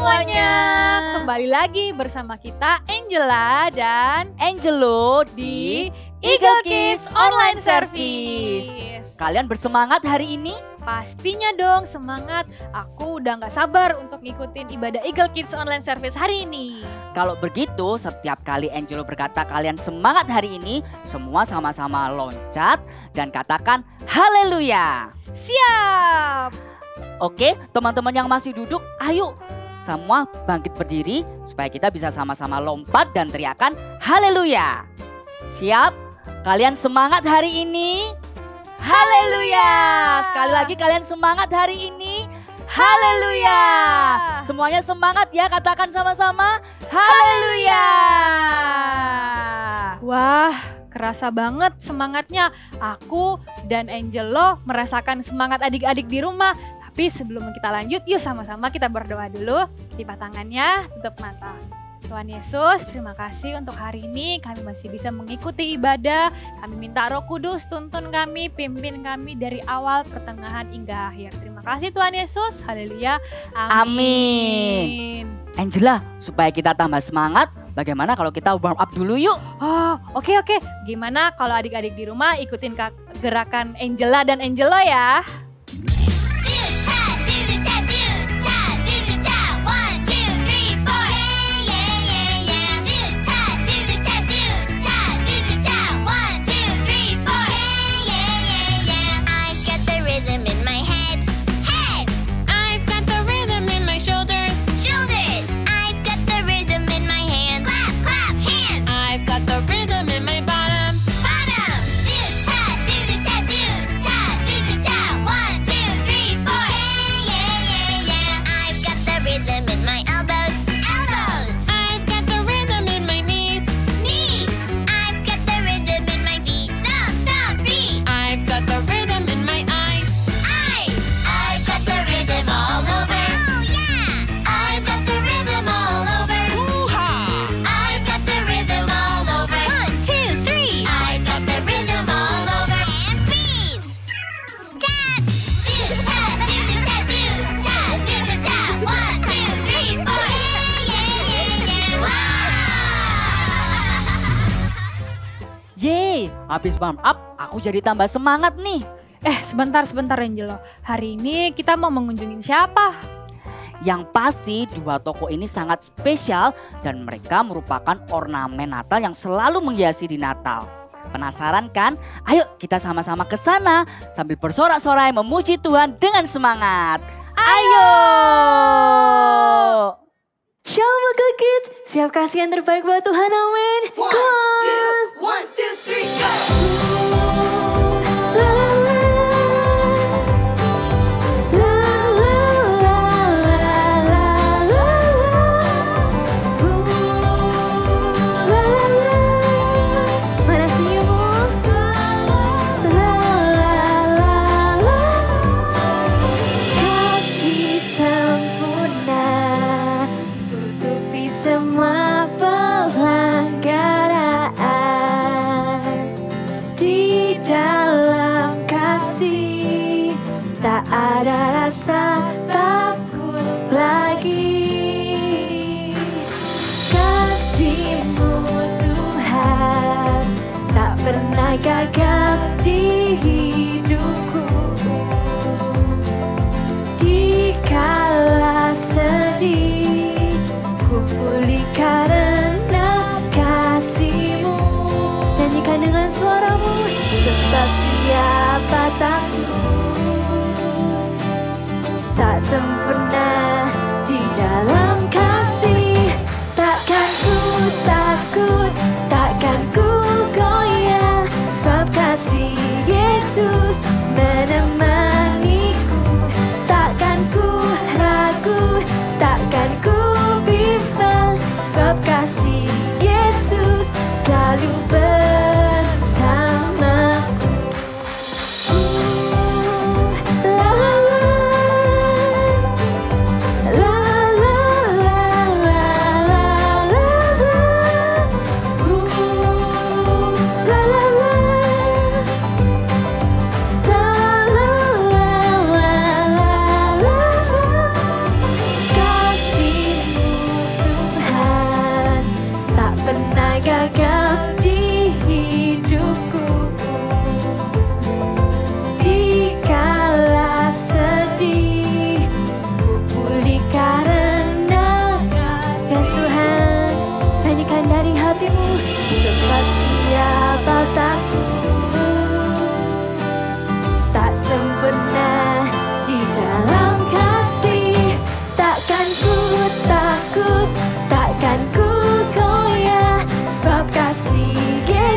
semuanya, kembali lagi bersama kita Angela dan Angelo di Eagle Kids Online Service. Kalian bersemangat hari ini? Pastinya dong semangat, aku udah gak sabar untuk ngikutin ibadah Eagle Kids Online Service hari ini. Kalau begitu, setiap kali Angelo berkata kalian semangat hari ini, semua sama-sama loncat dan katakan haleluya. Siap! Oke, teman-teman yang masih duduk, ayo semua bangkit berdiri supaya kita bisa sama-sama lompat dan teriakan haleluya. Siap? Kalian semangat hari ini? Haleluya! Sekali lagi kalian semangat hari ini? Haleluya! Semuanya semangat ya, katakan sama-sama haleluya! Wah, kerasa banget semangatnya. Aku dan Angelo merasakan semangat adik-adik di rumah. Tapi sebelum kita lanjut, yuk sama-sama kita berdoa dulu. Lipat tangannya, tutup mata. Tuhan Yesus, terima kasih untuk hari ini kami masih bisa mengikuti ibadah. Kami minta Roh Kudus tuntun kami, pimpin kami dari awal, pertengahan hingga akhir. Terima kasih Tuhan Yesus, haleluya, amin. Angela, supaya kita tambah semangat, bagaimana kalau kita warm up dulu yuk? Oh, oke. Gimana kalau adik-adik di rumah ikutin gerakan Angela dan Angelo ya? Habis warm up, aku jadi tambah semangat nih. Sebentar Angelo. Hari ini kita mau mengunjungi siapa? Yang pasti dua toko ini sangat spesial dan mereka merupakan ornamen Natal yang selalu menghiasi di Natal. Penasaran kan? Ayo kita sama-sama ke sana sambil bersorak-sorai memuji Tuhan dengan semangat. Ayo! Shalom Eagle Kids, siap kasih yang terbaik buat Tuhan, amin. Come on. 1, 2, 3, go! Ada rasa takut lagi. Kasih-Mu Tuhan tak pernah gagal di hidupku. Dikala sedih ku pulih karena kasih-Mu. Nyanyikan dengan suaramu, sebab siapa takut tak sempurna di dalam kasih. Takkan ku takut, takkan ku goyah, sebab kasih Yesus menemaniku. Takkan ku ragu, takkan ku bimbang, sebab kasih Yesus selalu bersamaku.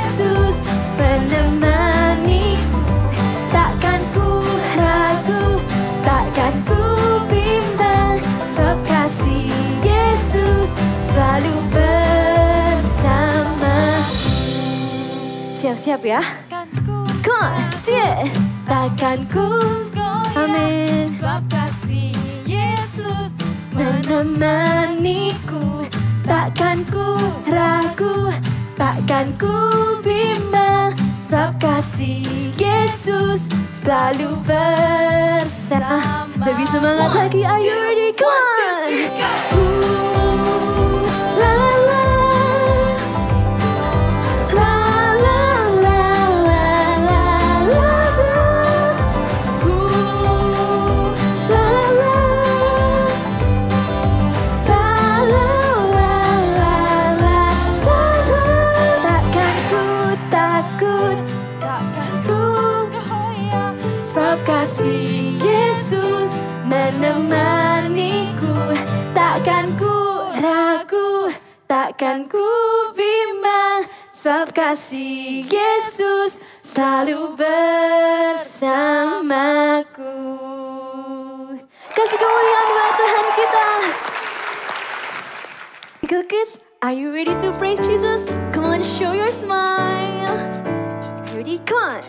Yesus menemaniku. Takkan ku ragu, takkan ku bimbang, sebab kasih Yesus selalu bersama. Siap-siap ya. Come on, sing it. Takkan ku, amin, Sebab kasih Yesus menemaniku. Takkan ku ragu, takkan ku bimbang, sebab kasih Yesus selalu bersama. Lebih semangat lagi, are you ready? Come on. La la la. La la la la la la la. La la. La la la la la la. Takkan ku takut, takkan ku goyah, sebab kasih Yesus menemaniku. Takkan ku ragu, takkan ku bimbang, sebab kasih Yesus selalu bersamaku. Kasih kemuliaan buat Tuhan kita. Eagle Kids, are you ready to praise Jesus? Come on, show your smile. Ready? Come on.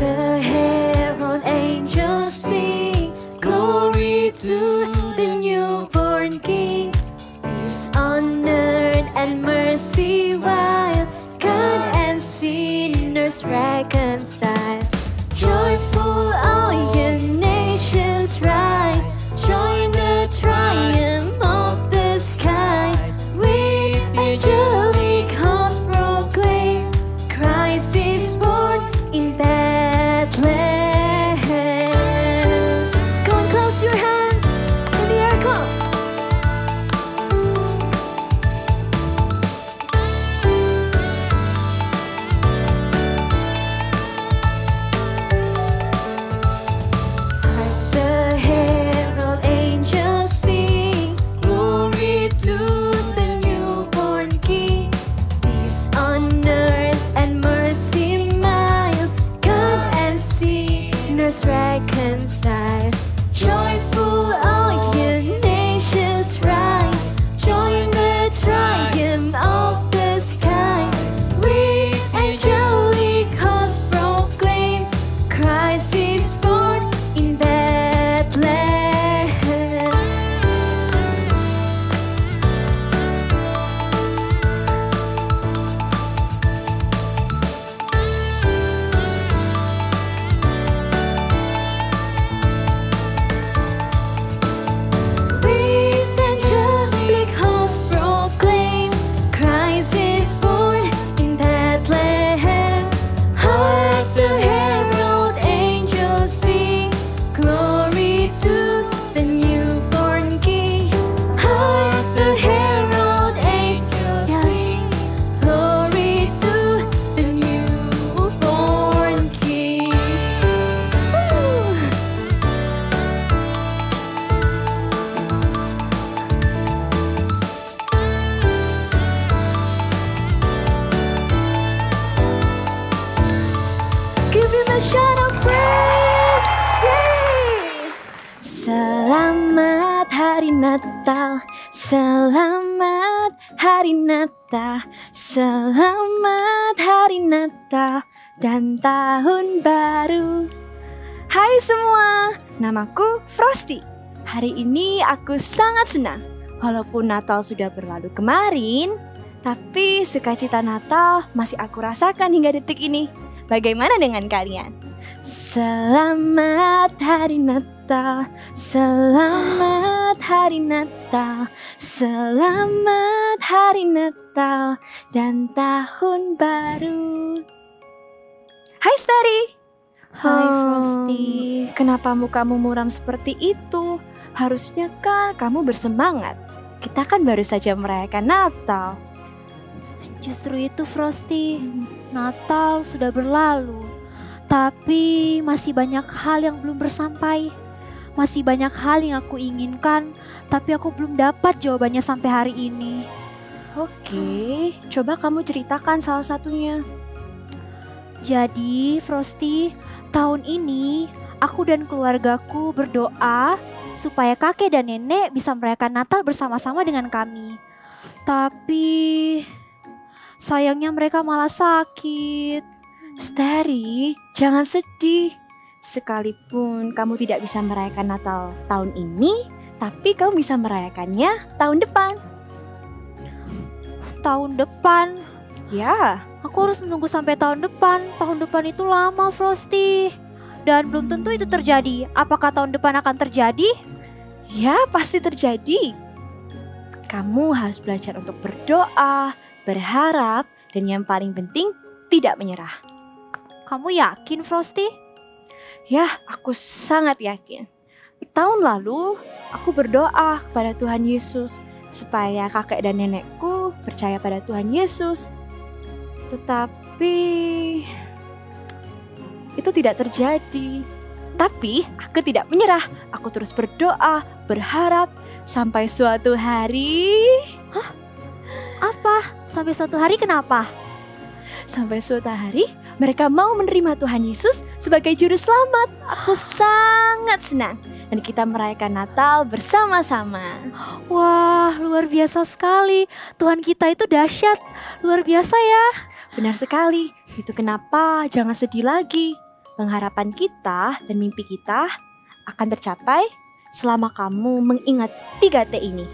The herald angels sing, glory to the newborn King. Peace on earth and mercy while God and sinners reconcile. Joyful all ye nations rise, join the triumph of the skies. With angelic hosts proclaim, Christ is born in Bethlehem. Come on, close your hands in the air, come on. The herald angels sing, glory to the newborn King. Peace on earth and mercy mild, God and sinners reconcile. Joyful all ye nations rise, join the triumph of the sky. With angelic hosts proclaim, Christ is born in Bethlehem. With angelic hosts proclaim, Christ is born in Bethlehem. Hark the herald angels sing, glory to the newborn King. Hark the herald angels sing, glory to the newborn King. Woo! Give him a shout of praise. Yay! Selamat hari Natal, selamat hari Natal, selamat hari Natal dan tahun baru. Hai semua, namaku Frosty. Hari ini aku sangat senang. Walaupun Natal sudah berlalu kemarin, tapi sukacita Natal masih aku rasakan hingga detik ini. Bagaimana dengan kalian? Selamat hari Natal, selamat hari Natal, selamat hari Natal dan tahun baru. Hai Starry. Hai Frosty. Kenapa mukamu muram seperti itu? Harusnya kan kamu bersemangat. Kita kan baru saja merayakan Natal. Justru itu Frosty, Natal sudah berlalu. Tapi masih banyak hal yang belum bersampai. Masih banyak hal yang aku inginkan, tapi aku belum dapat jawabannya sampai hari ini. Oke, coba kamu ceritakan salah satunya. Jadi, Frosty, tahun ini aku dan keluargaku berdoa supaya kakek dan nenek bisa merayakan Natal bersama-sama dengan kami. Tapi sayangnya mereka malah sakit. Steri, jangan sedih. Sekalipun kamu tidak bisa merayakan Natal tahun ini, tapi kamu bisa merayakannya tahun depan. Tahun depan, Ya, aku harus menunggu sampai tahun depan. Tahun depan itu lama, Frosty. Dan belum tentu itu terjadi. Apakah tahun depan akan terjadi? ya pasti terjadi. Kamu harus belajar untuk berdoa, berharap, dan yang paling penting tidak menyerah. Kamu yakin, Frosty? Ya, aku sangat yakin. Tahun lalu, aku berdoa kepada Tuhan Yesus supaya kakek dan nenekku percaya pada Tuhan Yesus. Tetapi itu tidak terjadi. Tapi aku tidak menyerah. Aku terus berdoa, berharap sampai suatu hari. Apa? Sampai suatu hari kenapa? Sampai suatu hari mereka mau menerima Tuhan Yesus sebagai juru selamat. Aku sangat senang. Dan kita merayakan Natal bersama-sama. Wah, luar biasa sekali. Tuhan kita itu dahsyat. Luar biasa ya. Benar sekali. Itu kenapa jangan sedih lagi. Pengharapan kita dan mimpi kita akan tercapai selama kamu mengingat 3T ini.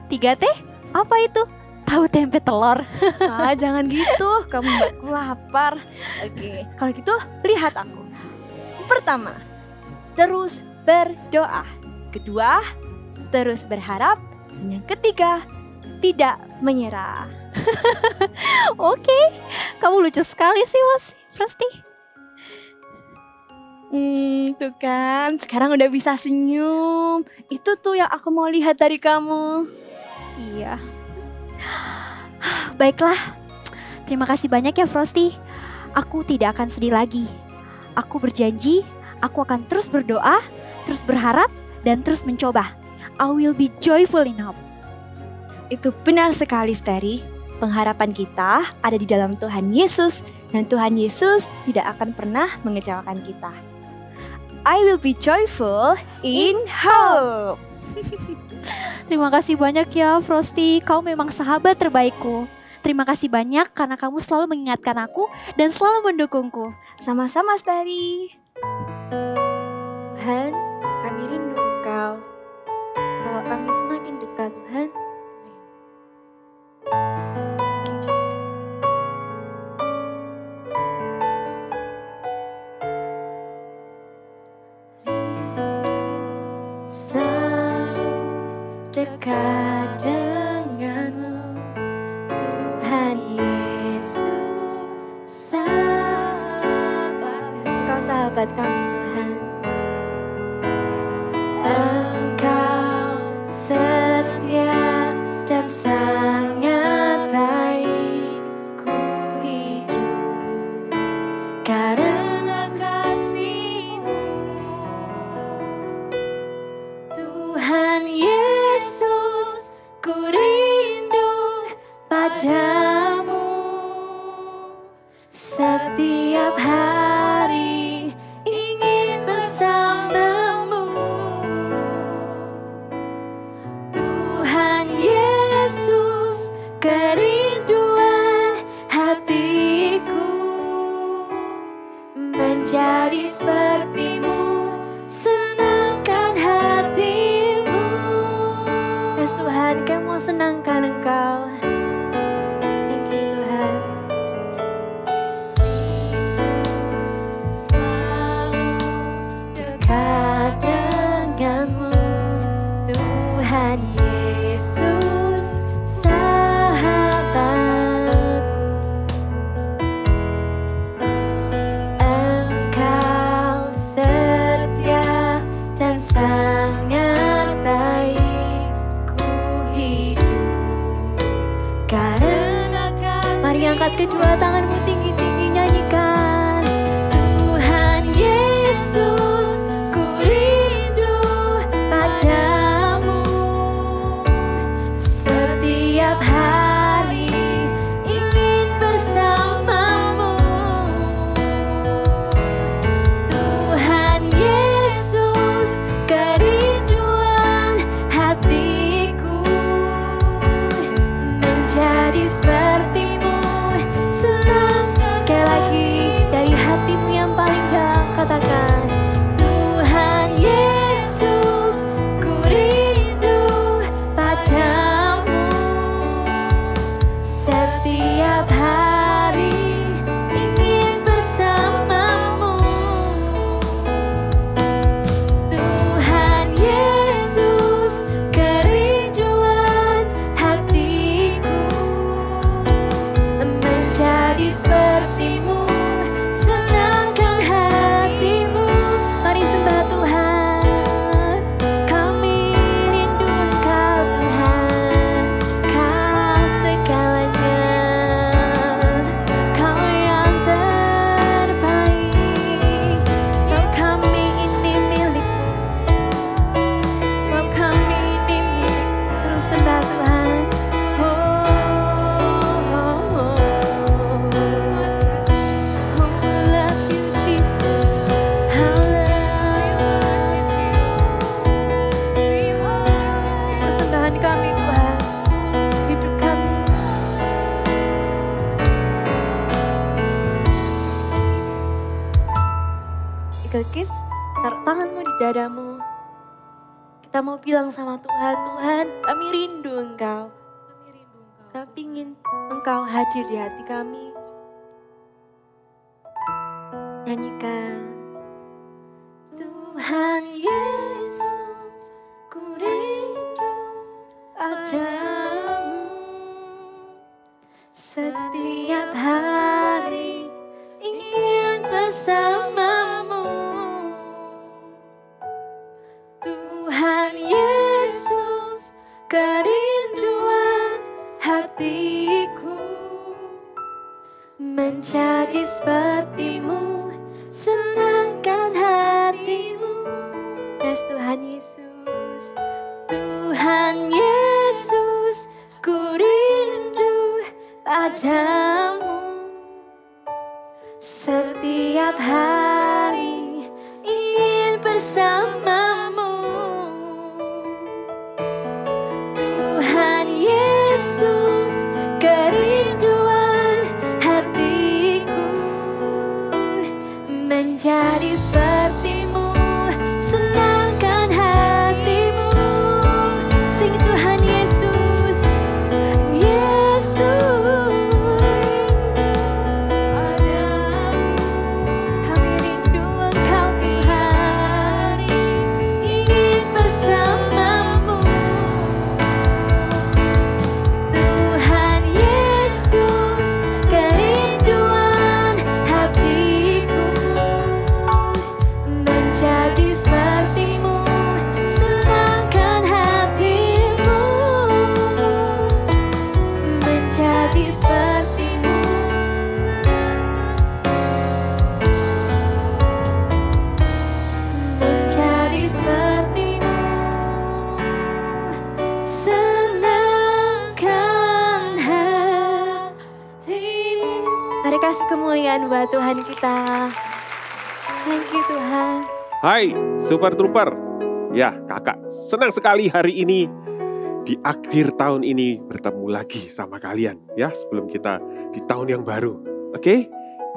3T? Apa itu? Tahu tempe telur. Ah, jangan gitu. Kamu membuatku lapar. Oke, kalau gitu lihat aku. Pertama, terus berdoa. Kedua, terus berharap. Dan yang ketiga, tidak menyerah. Oke, kamu lucu sekali sih, Frosty. Tuh kan, sekarang udah bisa senyum. Itu tuh yang aku mau lihat dari kamu. Iya. Baiklah, terima kasih banyak ya Frosty. Aku tidak akan sedih lagi. Aku berjanji, aku akan terus berdoa, terus berharap, dan terus mencoba. I will be joyful in hope. Itu benar sekali, Steri. Pengharapan kita ada di dalam Tuhan Yesus. Dan Tuhan Yesus tidak akan pernah mengecewakan kita. I will be joyful in hope. Terima kasih banyak ya Frosty, kau memang sahabat terbaikku. Terima kasih banyak karena kamu selalu mengingatkan aku dan selalu mendukungku. Sama-sama, Steri. Tuhan, kami rindu Engkau. Bawa kami semakin dekat, Tuhan. Selalu dekat denganmu, Tuhan Yesus, sahabat. Engkau sahabat kami, Tuhan. Engkau setia dan sangat baik. Ku hidup karena kasih-Mu, Tuhan Yesus. Ku rindu padamu setiap hari, ingin bersamamu. Tuhan Yesus, kerinduan hatiku menjadi seperti-Mu, senangkan hati-Mu. Yes Tuhan, kami mau senangkan Engkau. Thank you Tuhan. Selalu dekat denganmu, Tuhan Yesus, sahabatku. Engkau setia dan sangat baik. Ku hidup karena kasih. Mari angkat kedua tanganmu tinggi-tinggi, nyanyikan. taruh tanganmu di dadamu. Kita mau bilang sama Tuhan, Tuhan kami rindu Engkau. Kami ingin Engkau hadir di hati kami. Nyanyikan. Tuhan Yesus, ku rindu padamu. Setiap hari ingin bersamamu. Tuhan Yesus, kerinduan hatiku menjadi sepertimu, senangkan hatimu. Yes, Tuhan Yesus, Tuhan Yesus, ku rindu padamu. Setiap hari ingin bersamamu. Tuhan Yesus, kerinduan hatiku menjadi sepertimu, senangkan hatimu. Sing Tuhan Yesus, Yesus, kami rindu Engkau Tuhan, ingin bersamamu. Tuhan Yesus, kerinduan hatiku menjadi sepertimu, senangkan hatimu, menjadi sepertimu, menjadi sepertimu, senangkan hatimu. Mari kasih kemuliaan buat Tuhan kita. Thank you Tuhan. Hai Super Trooper. Ya kakak senang sekali hari ini di akhir tahun ini bertemu lagi sama kalian. Ya sebelum kita di tahun yang baru. Oke,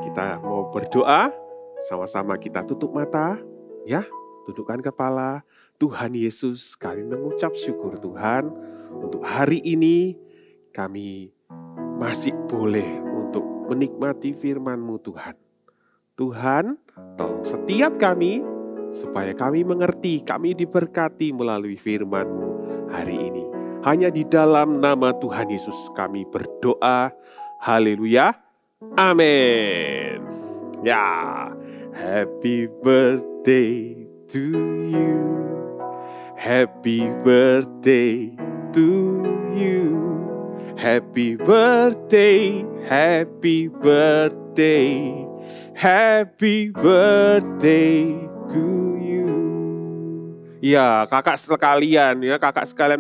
kita mau berdoa. Sama-sama kita tutup mata. Ya, tundukkan kepala. Tuhan Yesus, kami mengucap syukur Tuhan. Untuk hari ini kami masih boleh untuk menikmati firman-Mu Tuhan. Tuhan, tolong setiap kami supaya kami mengerti, kami diberkati melalui firman-Mu hari ini. Hanya di dalam nama Tuhan Yesus kami berdoa. Haleluya. Amin. Ya, happy birthday to you. Happy birthday to you. Happy birthday, happy birthday, happy birthday to you. Ya, kakak sekalian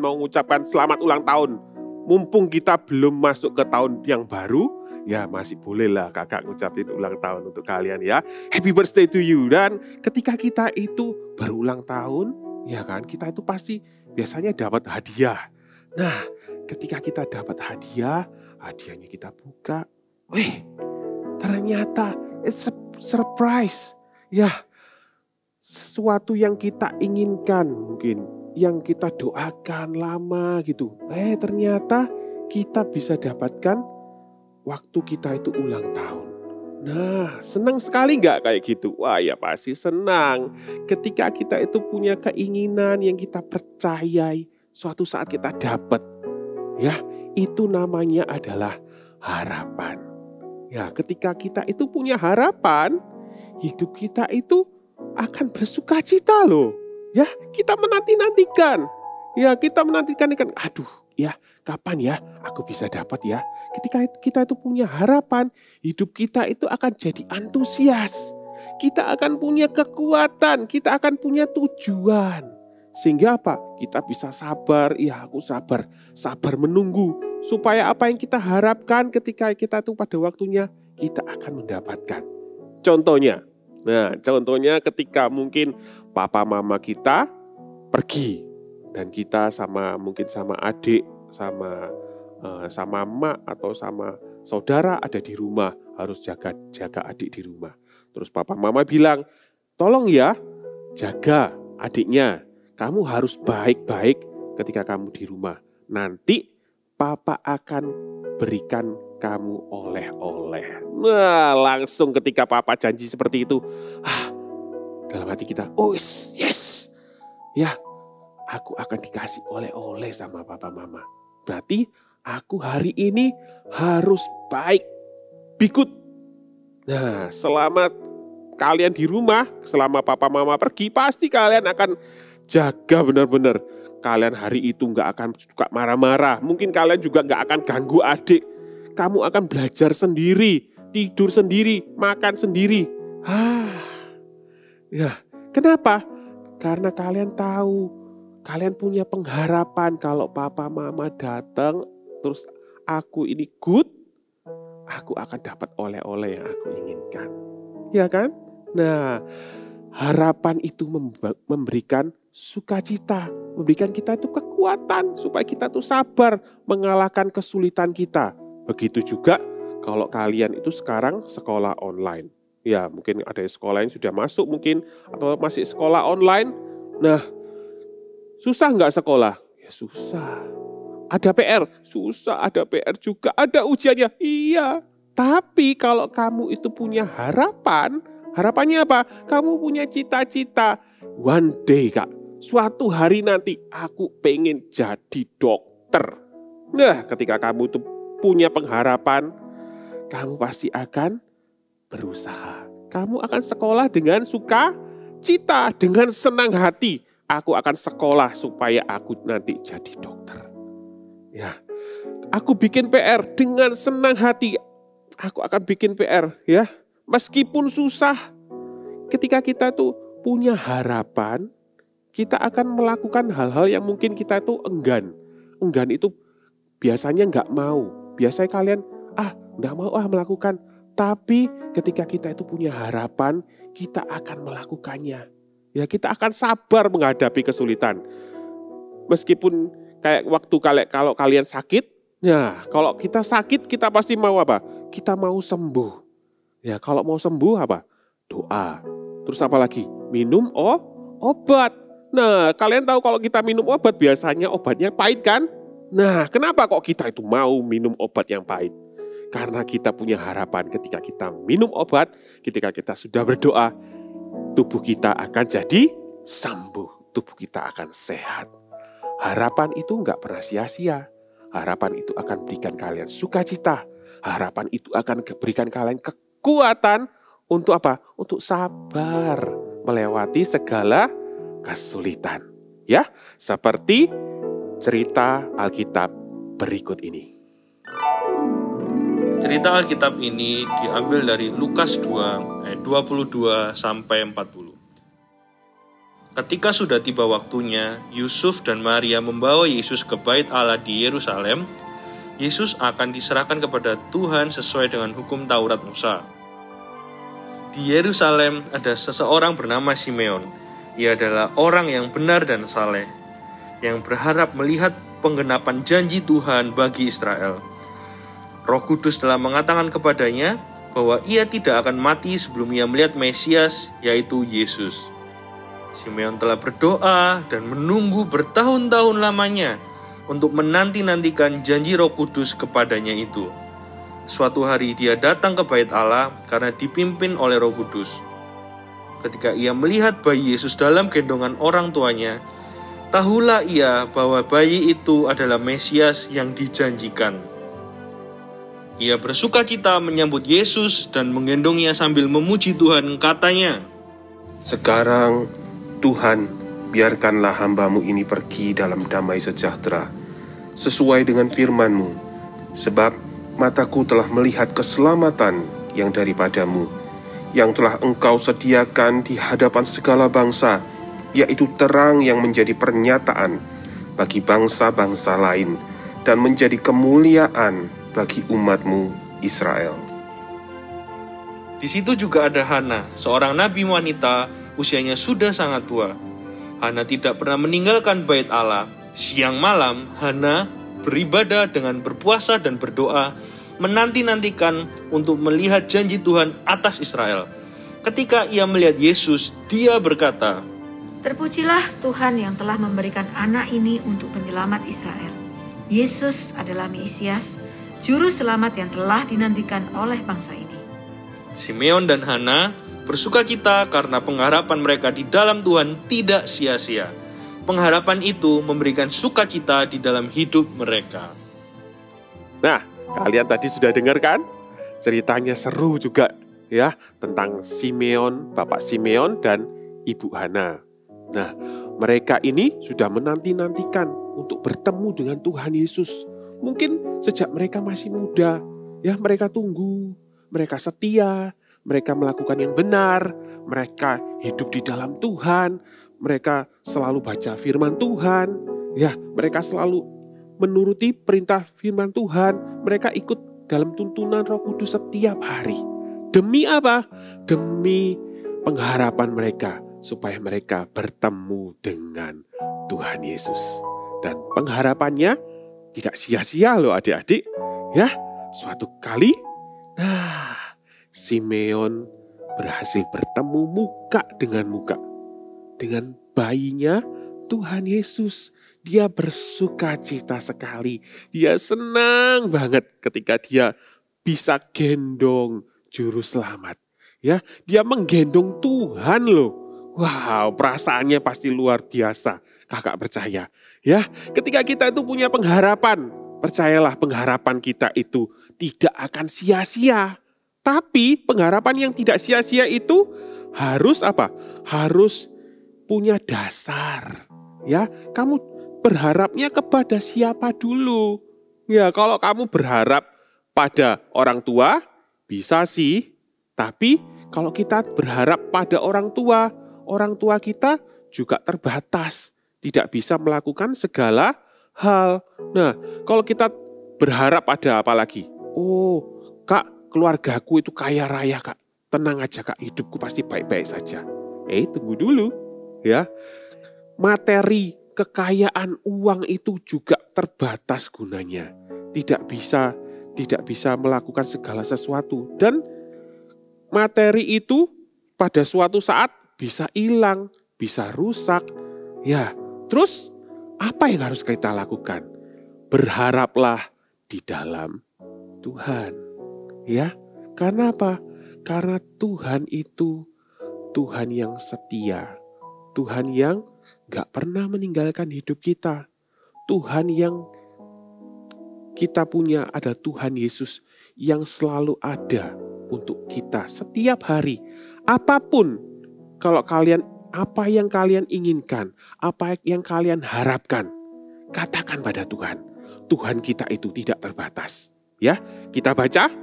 mau mengucapkan selamat ulang tahun. Mumpung kita belum masuk ke tahun yang baru, ya masih bolehlah kakak ngucapin ulang tahun untuk kalian ya. Happy birthday to you. Dan ketika kita itu berulang tahun, ya kan, kita itu pasti biasanya dapat hadiah. Nah, ketika kita dapat hadiah, hadiahnya kita buka. Ternyata it's a surprise. Ya, sesuatu yang kita inginkan mungkin, yang kita doakan lama gitu. Ternyata kita bisa dapatkan waktu kita itu ulang tahun. Nah, senang sekali nggak kayak gitu? Wah ya pasti senang. Ketika kita itu punya keinginan yang kita percayai, suatu saat kita dapat. Ya, itu namanya adalah harapan. Ya, ketika kita itu punya harapan, hidup kita itu akan bersuka cita loh. Ya, kita menanti-nantikan. Ya, kita menantikan, aduh ya kapan ya aku bisa dapat ya. Ketika kita itu punya harapan, hidup kita itu akan jadi antusias. Kita akan punya kekuatan, kita akan punya tujuan. Sehingga apa? Kita bisa sabar, ya aku sabar menunggu. Supaya apa yang kita harapkan ketika kita itu pada waktunya, kita akan mendapatkan. Contohnya ketika mungkin papa mama kita pergi. Dan kita mungkin sama adik, sama emak atau sama saudara ada di rumah. Harus jaga adik di rumah. Terus papa mama bilang, tolong ya, jaga adiknya. Kamu harus baik-baik ketika kamu di rumah. Nanti papa akan berikan kamu oleh-oleh. Nah, langsung ketika papa janji seperti itu, dalam hati kita, oh yes, ya aku akan dikasih oleh-oleh sama papa mama. Berarti aku hari ini harus baik, be good. Nah, selama kalian di rumah, selama papa mama pergi, pasti kalian akan jaga benar-benar. Kalian hari itu gak akan suka marah-marah. Mungkin kalian juga gak akan ganggu adik. Kamu akan belajar sendiri, tidur sendiri, makan sendiri. Ya, kenapa? Karena kalian tahu, kalian punya pengharapan kalau papa mama datang, terus aku ini good, aku akan dapat oleh-oleh yang aku inginkan. Ya kan? Nah, harapan itu memberikan sukacita, memberikan kita itu kekuatan supaya kita tuh sabar mengalahkan kesulitan kita. Begitu juga kalau kalian itu sekarang sekolah online. Ya, mungkin ada sekolah yang sudah masuk mungkin atau masih sekolah online. Nah, susah nggak sekolah? Ya susah. Ada PR? Susah, ada PR juga. Ada ujiannya? Iya. Tapi kalau kamu itu punya harapan, harapannya apa? Kamu punya cita-cita. One day, Kak. Suatu hari nanti aku pengen jadi dokter. Nah, ketika kamu itu punya pengharapan, kamu pasti akan berusaha. Kamu akan sekolah dengan sukacita, dengan senang hati. Aku akan sekolah supaya aku nanti jadi dokter. Ya, aku bikin PR dengan senang hati. Aku akan bikin PR, ya. Meskipun susah, ketika kita tuh punya harapan, kita akan melakukan hal-hal yang mungkin kita itu enggan. Enggan itu biasanya nggak mau. Biasanya kalian, nggak mau melakukan. Tapi ketika kita itu punya harapan, kita akan melakukannya. Ya, kita akan sabar menghadapi kesulitan. Meskipun kayak waktu kalau kalian sakit, ya kalau kita sakit kita pasti mau apa? Kita mau sembuh. Ya, kalau mau sembuh apa? Doa. Terus apa lagi? Minum obat. Nah, kalian tahu kalau kita minum obat biasanya obatnya pahit kan? Nah, kenapa kok kita itu mau minum obat yang pahit? Karena kita punya harapan ketika kita minum obat, ketika kita sudah berdoa, tubuh kita akan jadi sembuh. Tubuh kita akan sehat. Harapan itu enggak pernah sia-sia. Harapan itu akan berikan kalian sukacita. Harapan itu akan berikan kalian kekuatan untuk apa? Untuk sabar melewati segala kesulitan. Ya, seperti cerita Alkitab berikut ini. Cerita Alkitab ini diambil dari Lukas 2 ayat 22 sampai 40. Ketika sudah tiba waktunya, Yusuf dan Maria membawa Yesus ke Bait Allah di Yerusalem. Yesus akan diserahkan kepada Tuhan sesuai dengan hukum Taurat Musa. Di Yerusalem ada seseorang bernama Simeon. Ia adalah orang yang benar dan saleh, yang berharap melihat penggenapan janji Tuhan bagi Israel. Roh Kudus telah mengatakan kepadanya bahwa ia tidak akan mati sebelum ia melihat Mesias, yaitu Yesus. Simeon telah berdoa dan menunggu bertahun-tahun lamanya untuk menanti-nantikan janji Roh Kudus kepadanya itu. Suatu hari dia datang ke Bait Allah karena dipimpin oleh Roh Kudus. Ketika ia melihat bayi Yesus dalam gendongan orang tuanya, tahulah ia bahwa bayi itu adalah Mesias yang dijanjikan. Ia bersukacita menyambut Yesus dan menggendongnya sambil memuji Tuhan, katanya, "Sekarang, Tuhan, biarkanlah hamba-Mu ini pergi dalam damai sejahtera, sesuai dengan firman-Mu, sebab mataku telah melihat keselamatan yang daripada-Mu, yang telah Engkau sediakan di hadapan segala bangsa, yaitu terang yang menjadi pernyataan bagi bangsa-bangsa lain, dan menjadi kemuliaan bagi umat-Mu Israel." Di situ juga ada Hana, seorang nabi wanita, usianya sudah sangat tua. Hana tidak pernah meninggalkan Bait Allah. Siang malam, Hana beribadah dengan berpuasa dan berdoa, menanti-nantikan untuk melihat janji Tuhan atas Israel. Ketika ia melihat Yesus, dia berkata, Terpujilah Tuhan yang telah memberikan anak ini untuk penyelamat Israel. Yesus adalah Mesias, juru selamat yang telah dinantikan oleh bangsa ini. Simeon dan Hana bersukacita karena pengharapan mereka di dalam Tuhan tidak sia-sia. Pengharapan itu memberikan sukacita di dalam hidup mereka. Nah, kalian tadi sudah dengar kan? Ceritanya seru juga ya, tentang Simeon, Bapak Simeon dan Ibu Hana. Nah, mereka ini sudah menanti-nantikan untuk bertemu dengan Tuhan Yesus. Mungkin sejak mereka masih muda, ya mereka tunggu, mereka setia, mereka melakukan yang benar, mereka hidup di dalam Tuhan, mereka selalu baca firman Tuhan, ya mereka selalu menuruti perintah firman Tuhan, mereka ikut dalam tuntunan Roh Kudus setiap hari. Demi apa? Demi pengharapan mereka, supaya mereka bertemu dengan Tuhan Yesus. Dan pengharapannya tidak sia-sia loh adik-adik. Ya, suatu kali, Simeon berhasil bertemu muka dengan muka dengan bayinya Tuhan Yesus. Dia bersukacita sekali. Dia senang banget ketika dia bisa gendong juru selamat. Ya, dia menggendong Tuhan loh. Wow, perasaannya pasti luar biasa. Kakak percaya. Ya, ketika kita itu punya pengharapan, percayalah pengharapan kita itu tidak akan sia-sia. Tapi pengharapan yang tidak sia-sia itu harus apa? Harus punya dasar. Ya, kamu berharapnya kepada siapa dulu? Ya, kalau kamu berharap pada orang tua, bisa sih. Tapi kalau kita berharap pada orang tua kita juga terbatas. Tidak bisa melakukan segala hal. Nah, kalau kita berharap pada apa lagi? Oh, Kak, keluargaku itu kaya raya, Kak. Tenang aja, Kak, hidupku pasti baik-baik saja. Tunggu dulu, ya. Materi, kekayaan, uang itu juga terbatas gunanya. Tidak bisa melakukan segala sesuatu. Dan materi itu pada suatu saat bisa hilang, bisa rusak. Ya, terus apa yang harus kita lakukan? Berharaplah di dalam Tuhan. Ya, karena apa? Karena Tuhan itu Tuhan yang setia. Tuhan yang gak pernah meninggalkan hidup kita. Tuhan yang kita punya adalah Tuhan Yesus yang selalu ada untuk kita setiap hari. Apapun, kalau apa yang kalian inginkan, apa yang kalian harapkan, katakan pada Tuhan. Tuhan kita itu tidak terbatas. Ya, kita baca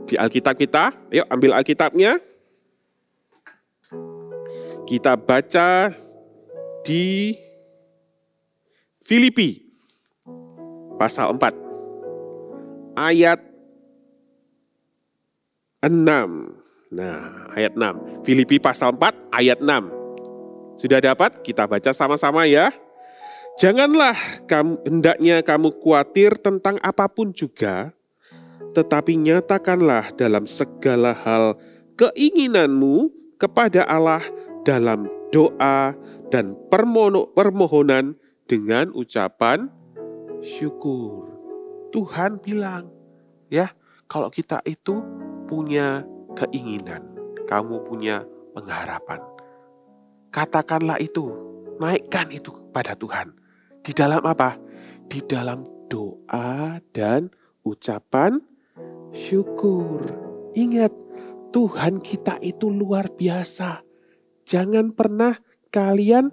di Alkitab kita. Yuk, ambil Alkitabnya. Kita baca di Filipi pasal 4 ayat 6. Nah, ayat 6. Filipi pasal 4 ayat 6. Sudah dapat? Kita baca sama-sama ya. Janganlah hendaknya kamu khawatir tentang apapun juga, tetapi nyatakanlah dalam segala hal keinginanmu kepada Allah dalam doa dan permohonan dengan ucapan syukur. Tuhan bilang, ya, kalau kita itu punya keinginan, kamu punya pengharapan, katakanlah itu, naikkan itu pada Tuhan. Di dalam apa? Di dalam doa dan ucapan syukur. Ingat, Tuhan kita itu luar biasa. Jangan pernah kalian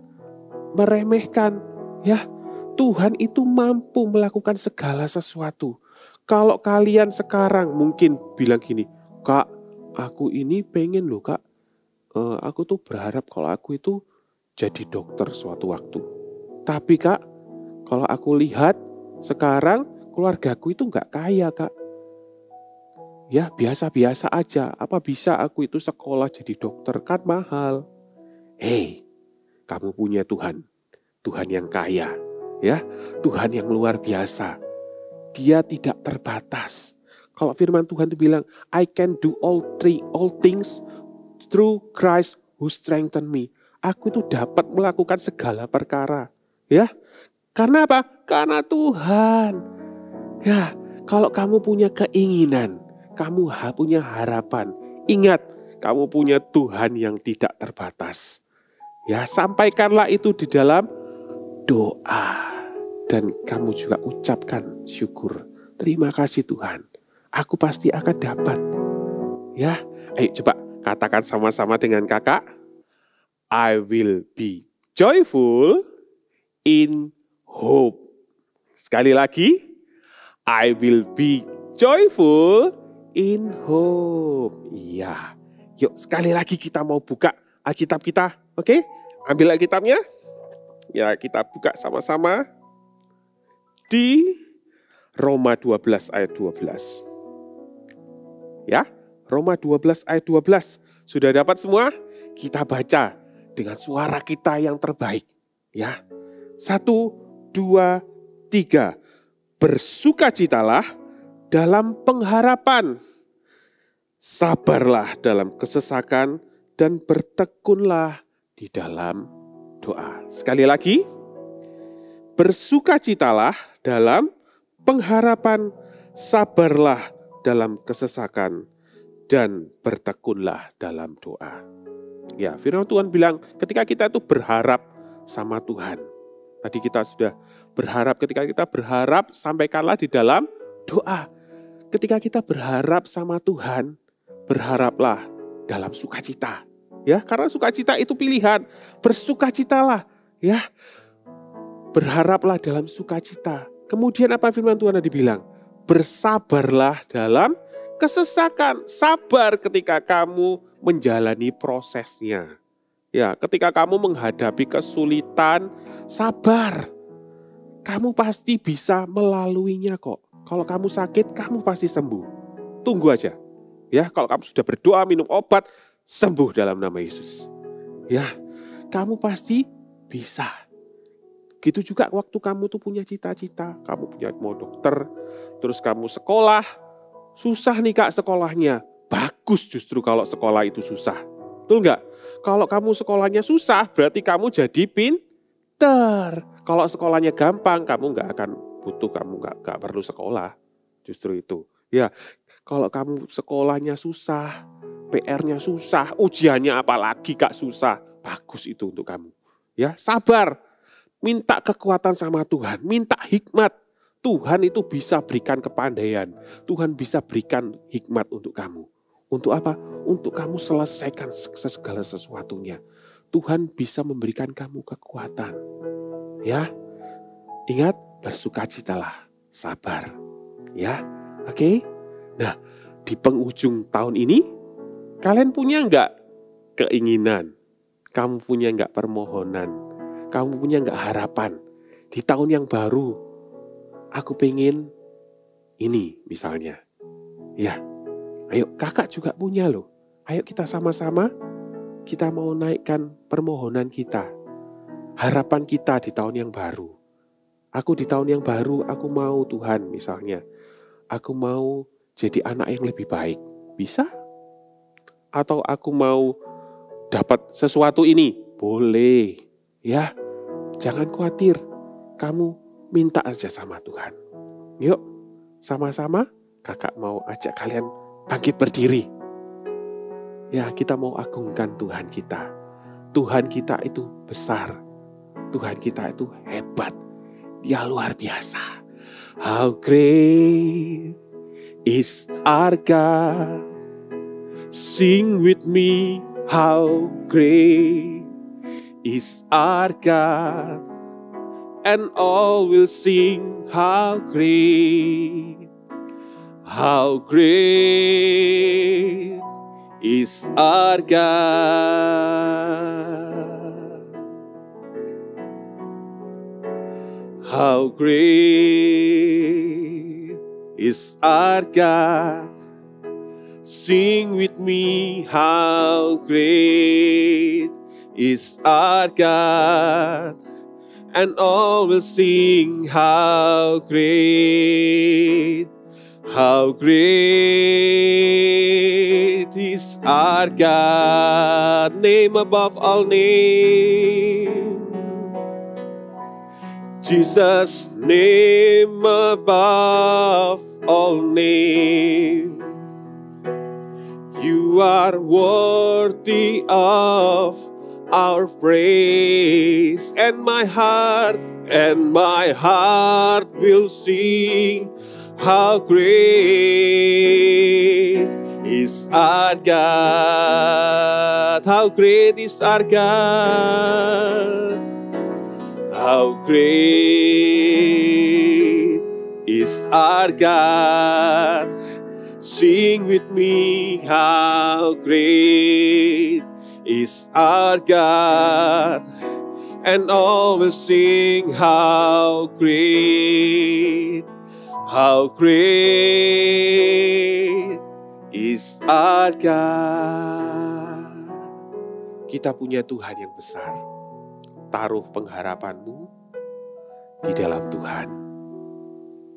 meremehkan, ya. Tuhan itu mampu melakukan segala sesuatu. Kalau kalian sekarang mungkin bilang gini, Kak, aku ini pengen loh, Kak. Aku tuh berharap kalau aku itu jadi dokter suatu waktu. Tapi, Kak, kalau aku lihat sekarang keluargaku itu gak kaya, Kak. Ya, biasa-biasa aja. Apa bisa aku itu sekolah jadi dokter? Kan mahal. Kamu punya Tuhan. Tuhan yang kaya. Ya, Tuhan yang luar biasa. Dia tidak terbatas. Kalau firman Tuhan itu bilang, I can do all things through Christ who strengthen me. aku itu dapat melakukan segala perkara. Ya, karena apa? Karena Tuhan. Ya, kalau kamu punya keinginan, kamu punya harapan, ingat, kamu punya Tuhan yang tidak terbatas. Ya, sampaikanlah itu di dalam doa. Dan kamu juga ucapkan syukur. Terima kasih Tuhan, aku pasti akan dapat. Ya, ayo coba katakan sama-sama dengan kakak. I will be joyful in hope. Sekali lagi, I will be joyful in hope. Iya, yuk sekali lagi kita mau buka Alkitab kita. Oke, ambil Alkitabnya. Ya, kita buka sama-sama di Roma 12 ayat 12. Ya, Roma 12 ayat 12. Sudah dapat semua? Kita baca dengan suara kita yang terbaik. Ya, 1, 2, 3. Bersukacitalah dalam pengharapan. Sabarlah dalam kesesakan dan bertekunlah di dalam doa. Sekali lagi, bersukacitalah dalam pengharapan, sabarlah dalam kesesakan, dan bertekunlah dalam doa. Ya, firman Tuhan bilang ketika kita itu berharap sama Tuhan. Tadi kita sudah berharap, ketika kita berharap sampaikanlah di dalam doa. Ketika kita berharap sama Tuhan, berharaplah dalam sukacita. Ya, karena sukacita itu pilihan. Bersukacitalah, ya. Berharaplah dalam sukacita. Kemudian apa firman Tuhan tadi bilang? Bersabarlah dalam kesesakan. Sabar ketika kamu menjalani prosesnya. Ya, ketika kamu menghadapi kesulitan, sabar. Kamu pasti bisa melaluinya kok. Kalau kamu sakit, kamu pasti sembuh. Tunggu aja. Ya, kalau kamu sudah berdoa, minum obat, sembuh dalam nama Yesus. Ya, kamu pasti bisa. Gitu juga waktu kamu tuh punya cita-cita, kamu punya mau dokter, terus kamu sekolah, susah nih Kak sekolahnya. Bagus justru kalau sekolah itu susah. Betul enggak? Kalau kamu sekolahnya susah, berarti kamu jadi pinter. Kalau sekolahnya gampang, kamu enggak akan butuh, kamu enggak perlu sekolah. Justru itu. Ya, kalau kamu sekolahnya susah, PR-nya susah, ujiannya apalagi Kak susah. Bagus itu untuk kamu. Ya, sabar. Minta kekuatan sama Tuhan, minta hikmat. Tuhan itu bisa berikan kepandaian. Tuhan bisa berikan hikmat untuk kamu. Untuk apa? Untuk kamu selesaikan segala sesuatunya. Tuhan bisa memberikan kamu kekuatan. Ya, ingat, bersukacitalah, sabar. Ya, oke? Nah, di penghujung tahun ini, kalian punya enggak keinginan? Kamu punya enggak permohonan? Kamu punya enggak harapan? Di tahun yang baru, aku pengen ini misalnya. Ya, ayo kakak juga punya loh. Ayo kita sama-sama, kita mau naikkan permohonan kita. Harapan kita di tahun yang baru. Aku di tahun yang baru, aku mau Tuhan misalnya. Aku mau jadi anak yang lebih baik. Bisa? Atau aku mau dapat sesuatu ini? Boleh. Ya, jangan khawatir. Kamu minta aja sama Tuhan. Yuk, sama-sama kakak mau ajak kalian bangkit berdiri. Ya, kita mau agungkan Tuhan kita. Tuhan kita itu besar. Tuhan kita itu hebat. Dia luar biasa. How great is our God. Sing with me, how great is our God. And all will sing, how great is our God. How great is our God. Sing with me, how great is our God. And all will sing, how great How great is our God, name above all names. Jesus, name above all names. You are worthy of our praise, and my heart will sing. How great is our God. How great is our God. How great is our God. Sing with me, how great is our God. And always sing, how great is our God. Kita punya Tuhan yang besar. Taruh pengharapanmu di dalam Tuhan.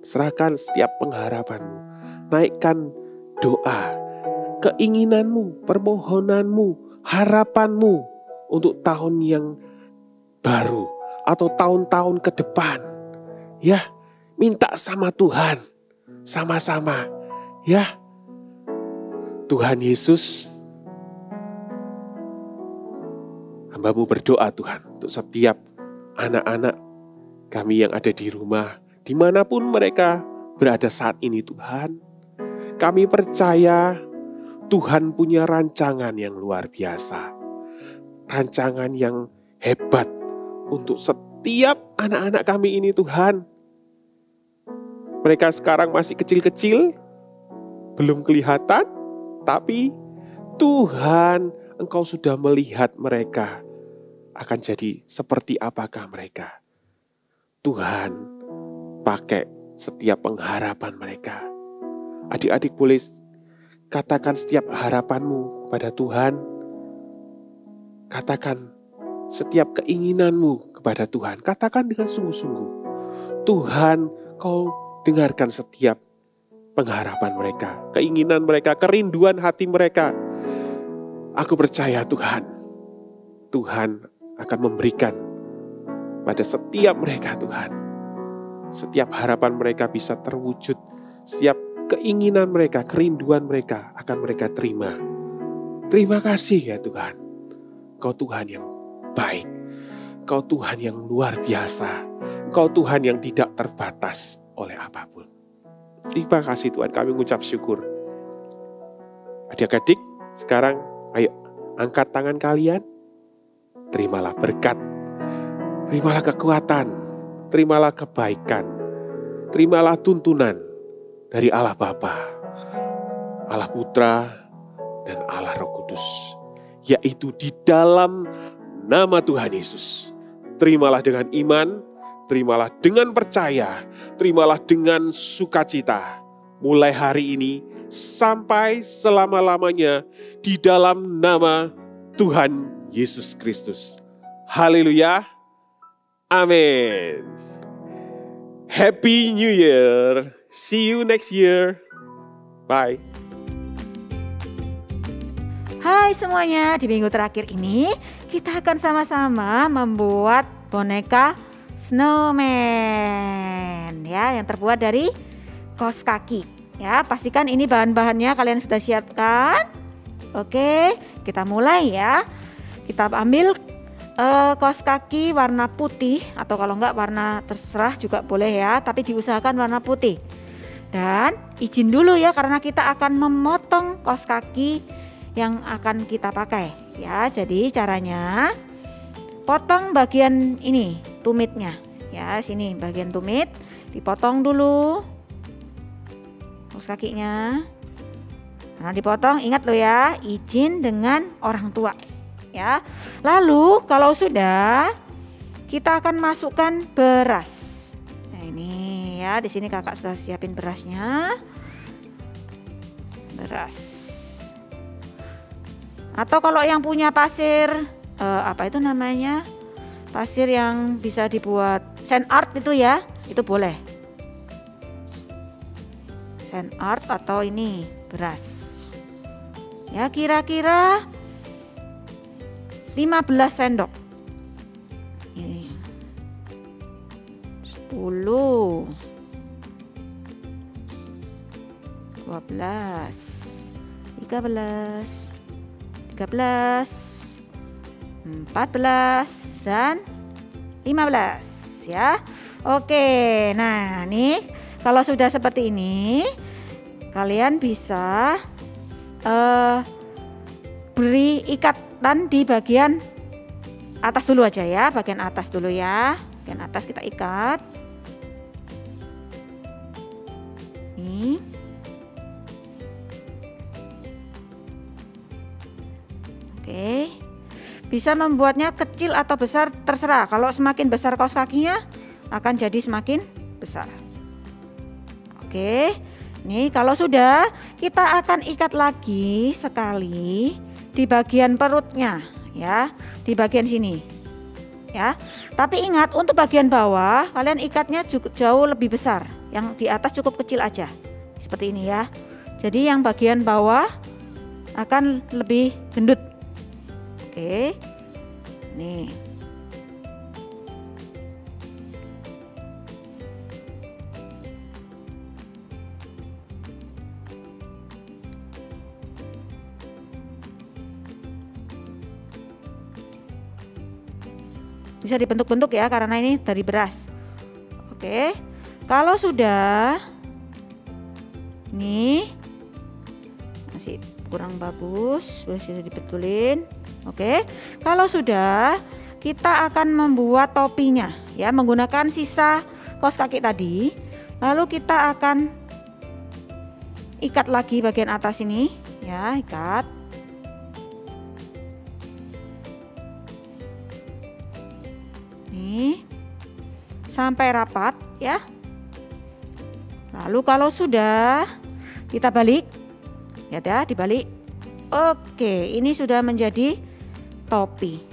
Serahkan setiap pengharapanmu. Naikkan doa, keinginanmu, permohonanmu, harapanmu untuk tahun yang baru atau tahun-tahun ke depan. Ya, minta sama Tuhan, sama-sama. Ya, Tuhan Yesus, hamba-Mu berdoa Tuhan untuk setiap anak-anak kami yang ada di rumah, dimanapun mereka berada saat ini Tuhan. Kami percaya Tuhan punya rancangan yang luar biasa. Rancangan yang hebat untuk setiap anak-anak kami ini Tuhan. Mereka sekarang masih kecil-kecil, belum kelihatan, tapi Tuhan, Engkau sudah melihat mereka akan jadi seperti apakah mereka. Tuhan pakai setiap pengharapan mereka. Adik-adik boleh katakan setiap harapanmu kepada Tuhan. Katakan setiap keinginanmu kepada Tuhan. Katakan dengan sungguh-sungguh. Tuhan, Kau dengarkan setiap pengharapan mereka, keinginan mereka, kerinduan hati mereka. Aku percaya Tuhan, Tuhan akan memberikan pada setiap mereka Tuhan. Setiap harapan mereka bisa terwujud. Setiap keinginan mereka, kerinduan mereka akan mereka terima. Terima kasih ya Tuhan. Engkau Tuhan yang baik. Engkau Tuhan yang luar biasa. Engkau Tuhan yang tidak terbatas oleh apapun. Terima kasih Tuhan, kami mengucap syukur. Adik-adik, sekarang ayo angkat tangan kalian. Terimalah berkat. Terimalah kekuatan. Terimalah kebaikan. Terimalah tuntunan dari Allah Bapa, Allah Putra, dan Allah Roh Kudus. Yaitu di dalam nama Tuhan Yesus. Terimalah dengan iman, terimalah dengan percaya, terimalah dengan sukacita. Mulai hari ini sampai selama-lamanya di dalam nama Tuhan Yesus Kristus. Haleluya. Amin. Happy New Year. See you next year. Bye. Hai semuanya, di minggu terakhir ini kita akan sama-sama membuat boneka snowman ya, yang terbuat dari kaos kaki. Ya, pastikan ini bahan-bahannya kalian sudah siapkan. Oke, kita mulai ya. Kita ambil kaos kaki warna putih, atau kalau enggak warna terserah juga boleh ya, tapi diusahakan warna putih. Dan izin dulu ya, karena kita akan memotong kaos kaki yang akan kita pakai ya. Jadi caranya potong bagian ini, tumitnya ya, sini bagian tumit dipotong dulu kaos kakinya. Nah, dipotong, ingat lo ya, izin dengan orang tua ya. Lalu kalau sudah, kita akan masukkan beras. Nah ini ya, di sini kakak sudah siapin berasnya. Beras. Atau kalau yang punya pasir, apa itu namanya? Pasir yang bisa dibuat sand art itu ya, itu boleh. sand earth atau ini beras. Ya, kira-kira 15 sendok. Ini 10, 12, 13, 14, dan 15 ya. Oke, nah nih kalau sudah seperti ini kalian bisa beri ikatan di bagian atas dulu aja ya, bagian atas dulu ya. Bagian atas kita ikat. Nih. Oke. Bisa membuatnya kecil atau besar terserah. Kalau semakin besar kaos kakinya akan jadi semakin besar. Oke. Nih kalau sudah, kita akan ikat lagi sekali di bagian perutnya ya, di bagian sini. Ya. Tapi ingat untuk bagian bawah kalian ikatnya jauh lebih besar. Yang di atas cukup kecil aja. Seperti ini ya. Jadi yang bagian bawah akan lebih gendut. Oke. Nih. Bisa dibentuk-bentuk ya karena ini dari beras. Oke. Kalau sudah nih masih kurang bagus, bisa dibetulin. Oke. Kalau sudah, kita akan membuat topinya ya menggunakan sisa kaos kaki tadi. Lalu kita akan ikat lagi bagian atas ini ya, ikat. Nih, sampai rapat ya. Lalu kalau sudah kita balik, lihat ya, dibalik. Oke, ini sudah menjadi topi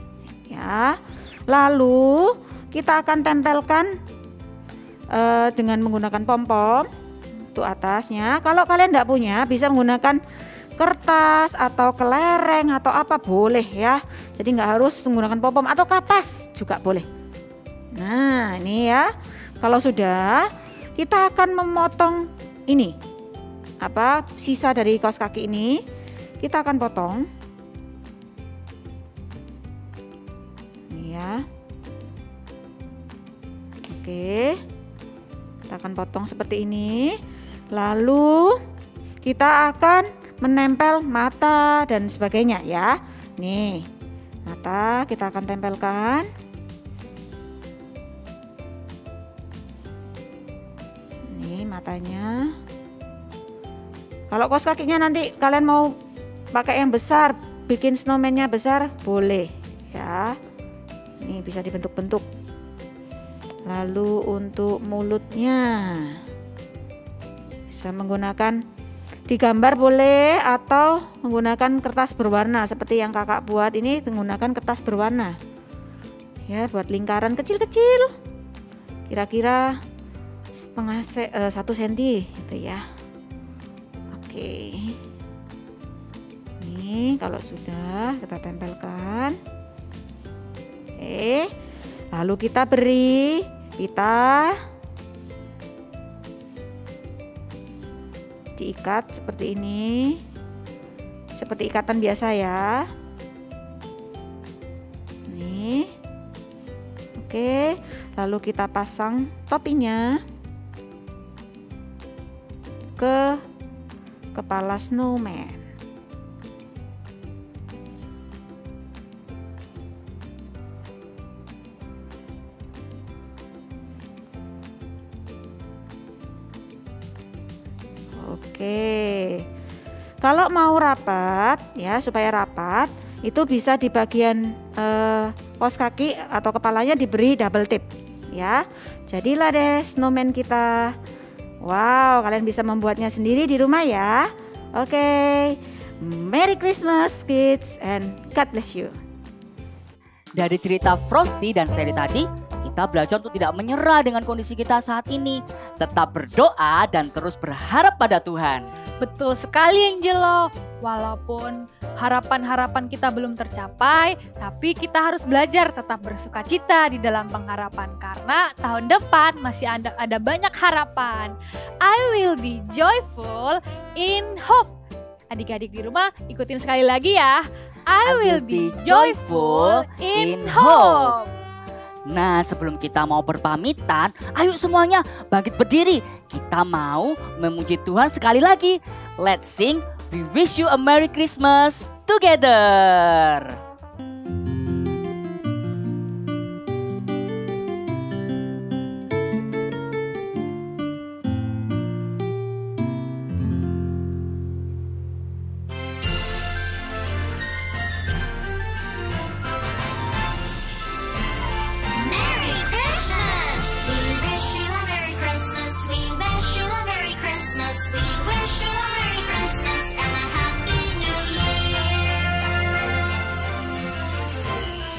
ya. Lalu kita akan tempelkan dengan menggunakan pom-pom untuk atasnya. Kalau kalian tidak punya, bisa menggunakan kertas atau kelereng atau apa boleh ya. Jadi nggak harus menggunakan pom-pom, atau kapas juga boleh. Nah ini ya, kalau sudah kita akan memotong ini apa sisa dari kaos kaki ini, kita akan potong ini ya. Oke, kita akan potong seperti ini, lalu kita akan menempel mata dan sebagainya ya. Nih mata kita akan tempelkan. Matanya. Kalau kaos kakinya nanti kalian mau pakai yang besar, bikin snowman-nya besar, boleh ya. Ini bisa dibentuk-bentuk. Lalu untuk mulutnya bisa menggunakan digambar boleh, atau menggunakan kertas berwarna seperti yang kakak buat ini, menggunakan kertas berwarna ya, buat lingkaran kecil-kecil kira-kira setengah 1 cm gitu ya. Oke, ini kalau sudah kita tempelkan. Oke, lalu kita beri pita, diikat seperti ini, seperti ikatan biasa ya. Nih, oke, lalu kita pasang topinya ke kepala snowman. Oke, kalau mau rapat ya, supaya rapat itu bisa di bagian kaos kaki atau kepalanya diberi double tip ya. Jadilah deh snowman kita. Wow, kalian bisa membuatnya sendiri di rumah ya. Oke, Merry Christmas kids and God bless you. Dari cerita Frosty dan Sally tadi, kita belajar untuk tidak menyerah dengan kondisi kita saat ini. Tetap berdoa dan terus berharap pada Tuhan. Betul sekali Angelo. Walaupun harapan-harapan kita belum tercapai, tapi kita harus belajar tetap bersuka cita di dalam pengharapan. Karena tahun depan masih ada banyak harapan. I will be joyful in hope. Adik-adik di rumah ikutin sekali lagi ya. I will be joyful in hope. Nah, sebelum kita mau berpamitan, ayo semuanya bangkit berdiri. Kita mau memuji Tuhan sekali lagi. Let's sing We Wish You a Merry Christmas together. Merry Christmas! We wish you a Merry Christmas. We wish you a Merry Christmas. We wish you a Merry Christmas and a Happy New Year.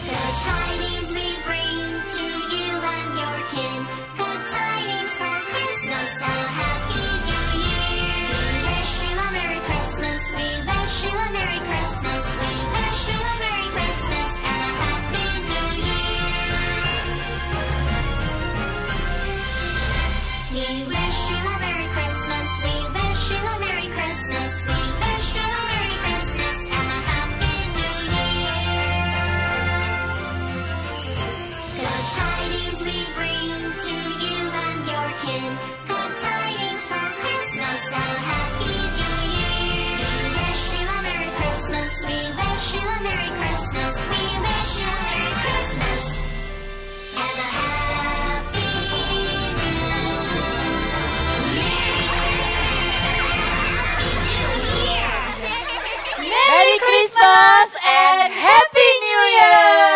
Good tidings we bring to you and your kin. Good tidings for Christmas and a Happy New Year. We wish you a Merry Christmas. We wish you a Merry Christmas. We wish you a Merry Christmas and a Happy New Year. We wish you a Merry Christmas. We wish you a Merry Christmas. We wish you a Merry Christmas and a Happy New Year. Good tidings we bring to you and your kin. Good tidings for Christmas and a Happy New Year. We wish you a Merry Christmas. We wish you a Merry Christmas. We wish you a Merry Christmas and a Happy New Year. Merry Christmas and Happy New Year.